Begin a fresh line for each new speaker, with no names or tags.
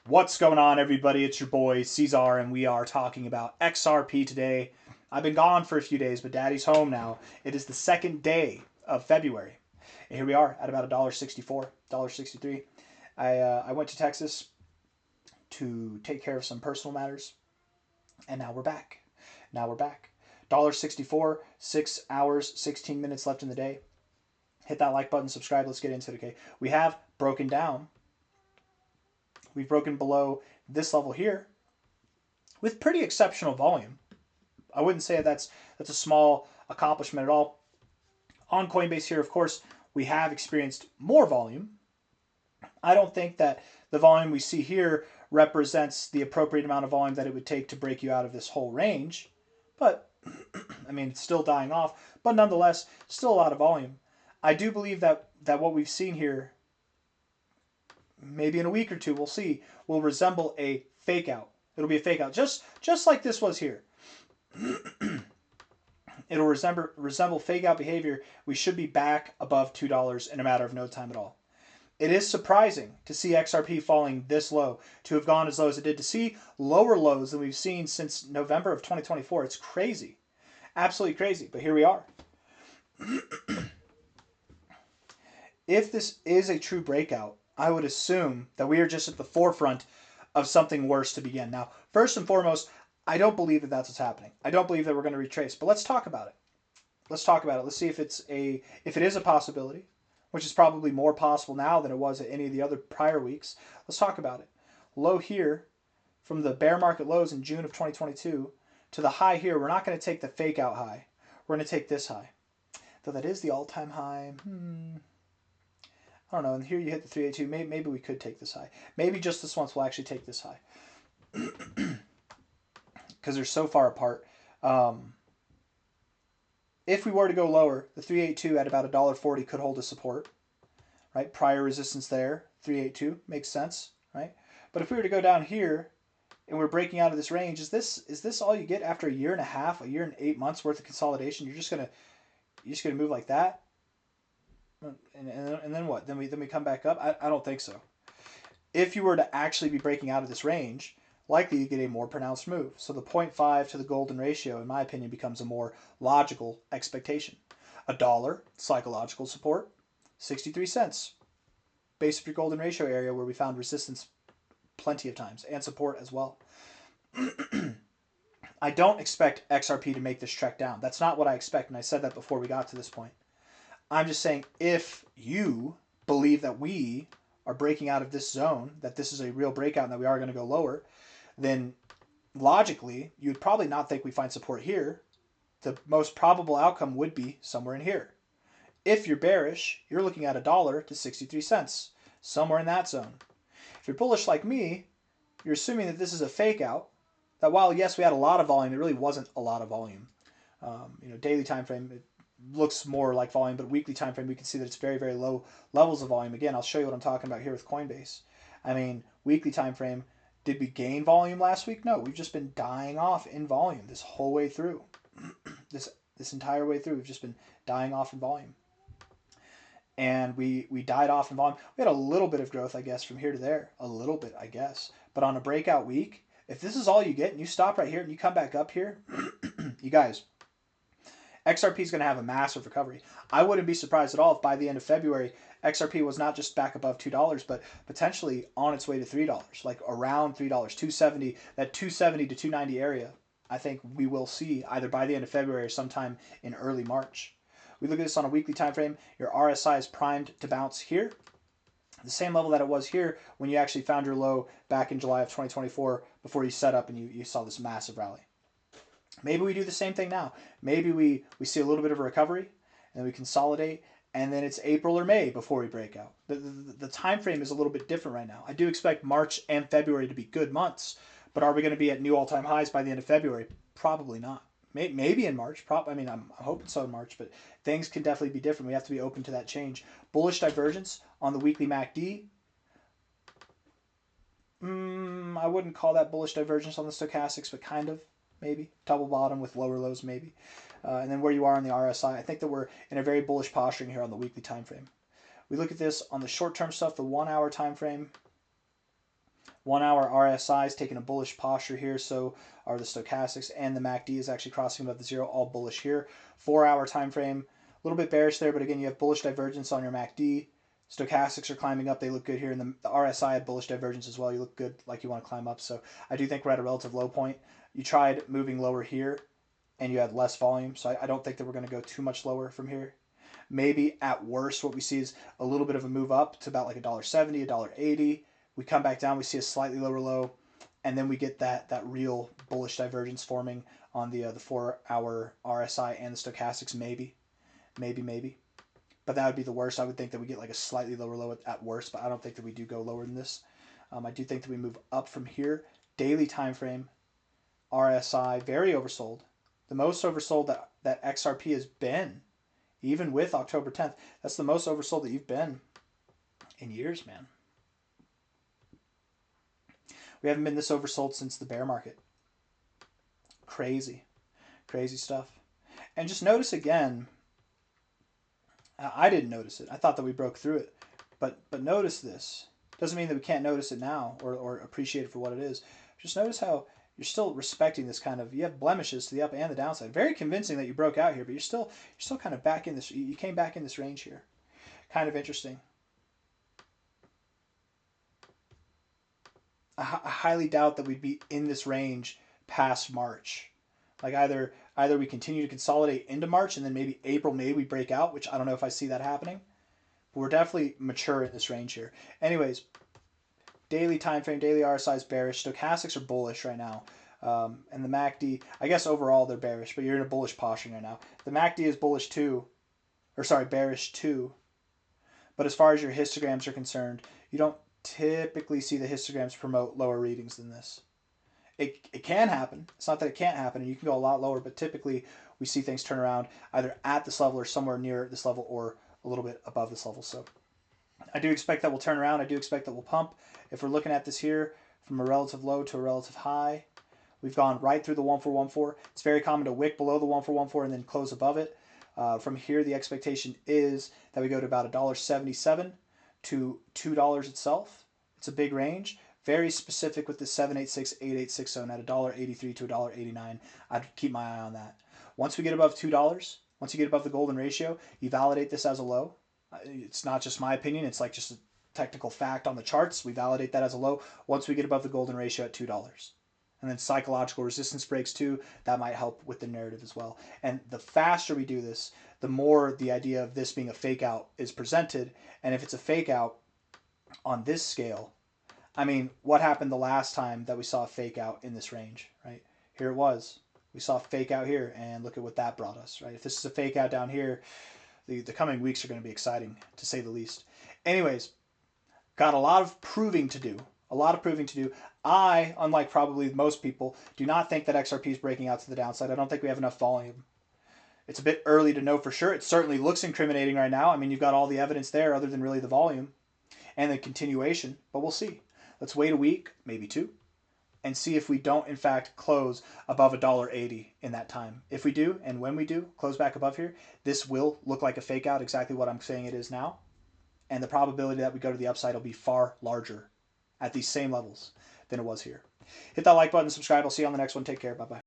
What's going on, everybody? It's your boy C-Zar, and we are talking about XRP today. I've been gone for a few days, but Daddy's home now. It is the second day of February, and here we are at about $1.64, $1.63. I went to Texas to take care of some personal matters, and now we're back. $1.64, 6 hours, 16 minutes left in the day. Hit that like button, subscribe. Let's get into it. Okay, we have broken down. We've broken below this level here with pretty exceptional volume. I wouldn't say that's a small accomplishment at all. On Coinbase here, of course, we have experienced more volume. I don't think that the volume we see here represents the appropriate amount of volume that it would take to break you out of this whole range. But, I mean, it's still dying off. But nonetheless, still a lot of volume. I do believe that what we've seen here, maybe in a week or two, we'll see, will resemble a fake out. It'll be a fake out, just like this was here. It'll resemble fake out behavior. We should be back above $2 in a matter of no time at all. It is surprising to see XRP falling this low, to have gone as low as it did, to see lower lows than we've seen since November of 2024. It's crazy. Absolutely crazy. But here we are. If this is a true breakout, I would assume that we are just at the forefront of something worse to begin. Now, first and foremost, I don't believe that that's what's happening. I don't believe that we're going to retrace. But let's talk about it. Let's see if it is a possibility, which is probably more possible now than it was at any of the other prior weeks. Let's talk about it. Low here, from the bear market lows in June of 2022 to the high here, we're not going to take the fake out high. We're going to take this high. Though that is the all-time high. I don't know, and here you hit the 382. Maybe we could take this high. Maybe just this once we'll actually take this high. Because they're so far apart. If we were to go lower, the 382 at about $1.40 could hold a support. Right? Prior resistance there, 382, makes sense. Right? But if we were to go down here, and we're breaking out of this range, is this all you get after a year and a half, a year and 8 months worth of consolidation? You're just gonna move like that? And then what? Then we come back up? I don't think so. If you were to actually be breaking out of this range, likely you get a more pronounced move. So the 0.5 to the golden ratio, in my opinion, becomes a more logical expectation. $1, psychological support, 63 cents. Base of your golden ratio area where we found resistance plenty of times and support as well. I don't expect XRP to make this trek down. That's not what I expect, and I said that before we got to this point. I'm just saying, if you believe that we are breaking out of this zone, that this is a real breakout and that we are going to go lower, then logically, you'd probably not think we find support here. The most probable outcome would be somewhere in here. If you're bearish, you're looking at $1 to 63 cents, somewhere in that zone. If you're bullish like me, you're assuming that this is a fake out, that while, yes, we had a lot of volume, it really wasn't a lot of volume. Daily time frame, it looks more like volume, but weekly time frame, we can see that it's very, very low levels of volume. Again, I'll show you what I'm talking about here with Coinbase. I mean, weekly time frame, did we gain volume last week? No, we've just been dying off in volume this whole way through. this entire way through, we've just been dying off in volume. And we died off in volume. We had a little bit of growth, I guess, from here to there. A little bit, I guess. But on a breakout week, if this is all you get and you stop right here and you come back up here, you guys, XRP is going to have a massive recovery. I wouldn't be surprised at all if by the end of February, XRP was not just back above $2, but potentially on its way to $3, like around $3, $2.70, that $2.70 to $2.90 area. I think we will see either by the end of February or sometime in early March. We look at this on a weekly time frame. Your RSI is primed to bounce here, the same level that it was here when you actually found your low back in July of 2024 before you set up and you saw this massive rally. Maybe we do the same thing now. Maybe we see a little bit of a recovery, and then we consolidate, and then it's April or May before we break out. The time frame is a little bit different right now. I do expect March and February to be good months, but are we going to be at new all-time highs by the end of February? Probably not. Maybe in March. I'm hoping so in March, but things can definitely be different. We have to be open to that change. Bullish divergence on the weekly MACD. I wouldn't call that bullish divergence on the stochastics, but kind of. Maybe double bottom with lower lows, maybe, and then where you are on the RSI. I think that we're in a very bullish posturing here on the weekly time frame. We look at this on the short-term stuff, the 1 hour time frame. 1 hour RSI is taking a bullish posture here, so are the stochastics, and the MACD is actually crossing above the zero, all bullish here. 4 hour time frame, a little bit bearish there, but again, you have bullish divergence on your MACD. Stochastics are climbing up, they look good here, and the RSI had bullish divergence as well. You look good, like you want to climb up, so I do think we're at a relative low point. You tried moving lower here, and you had less volume, so I don't think that we're going to go too much lower from here. Maybe at worst, what we see is a little bit of a move up to about like $1.70, $1.80. We come back down, we see a slightly lower low, and then we get that real bullish divergence forming on the 4 hour RSI and the stochastics, maybe. But that would be the worst. I would think that we get like a slightly lower low at worst, but I don't think that we do go lower than this. I do think that we move up from here. Daily time frame, RSI, very oversold. The most oversold that XRP has been, even with October 10th. That's the most oversold that you've been in years, man. We haven't been this oversold since the bear market. Crazy stuff. And just notice again, I didn't notice it. I thought that we broke through it. But notice this. Doesn't mean that we can't notice it now or appreciate it for what it is. Just notice how you're still respecting this kind of, you have blemishes to the up and the downside. Very convincing that you broke out here, but you're still kind of back in this, you came back in this range here. Kind of interesting. I highly doubt that we'd be in this range past March. Like either we continue to consolidate into March and then maybe April, May we break out, which I don't know if I see that happening. But we're definitely mature in this range here. Anyways, daily time frame, daily RSI is bearish. Stochastics are bullish right now. And the MACD, I guess overall they're bearish, but you're in a bullish posture right now. The MACD is bullish too, or sorry, bearish too. But as far as your histograms are concerned, you don't typically see the histograms promote lower readings than this. It can happen. It's not that it can't happen, and you can go a lot lower, but typically we see things turn around either at this level or somewhere near this level or a little bit above this level. So I do expect that we'll turn around. I do expect that we'll pump. If we're looking at this here from a relative low to a relative high, we've gone right through the 1414. It's very common to wick below the 1414 and then close above it. From here, the expectation is that we go to about $1.77 to $2 itself. It's a big range. Very specific with the 786, 886 zone at $1.83 to $1.89. I'd keep my eye on that. Once we get above $2, once you get above the golden ratio, you validate this as a low. It's not just my opinion. It's like just a technical fact on the charts. We validate that as a low once we get above the golden ratio at $2. And then psychological resistance breaks too. That might help with the narrative as well. And the faster we do this, the more the idea of this being a fake out is presented. And if it's a fake out on this scale, I mean, what happened the last time that we saw a fake out in this range, right? Here it was. We saw a fake out here, and look at what that brought us, right? If this is a fake out down here, the coming weeks are going to be exciting, to say the least. Anyways, got a lot of proving to do. I, unlike probably most people, do not think that XRP is breaking out to the downside. I don't think we have enough volume. It's a bit early to know for sure. It certainly looks incriminating right now. I mean, you've got all the evidence there other than really the volume and the continuation, but we'll see. Let's wait a week, maybe two, and see if we don't, in fact, close above $1.80 in that time. If we do, and when we do, close back above here, this will look like a fake out, exactly what I'm saying it is now. And the probability that we go to the upside will be far larger at these same levels than it was here. Hit that like button, subscribe. I'll see you on the next one. Take care. Bye-bye.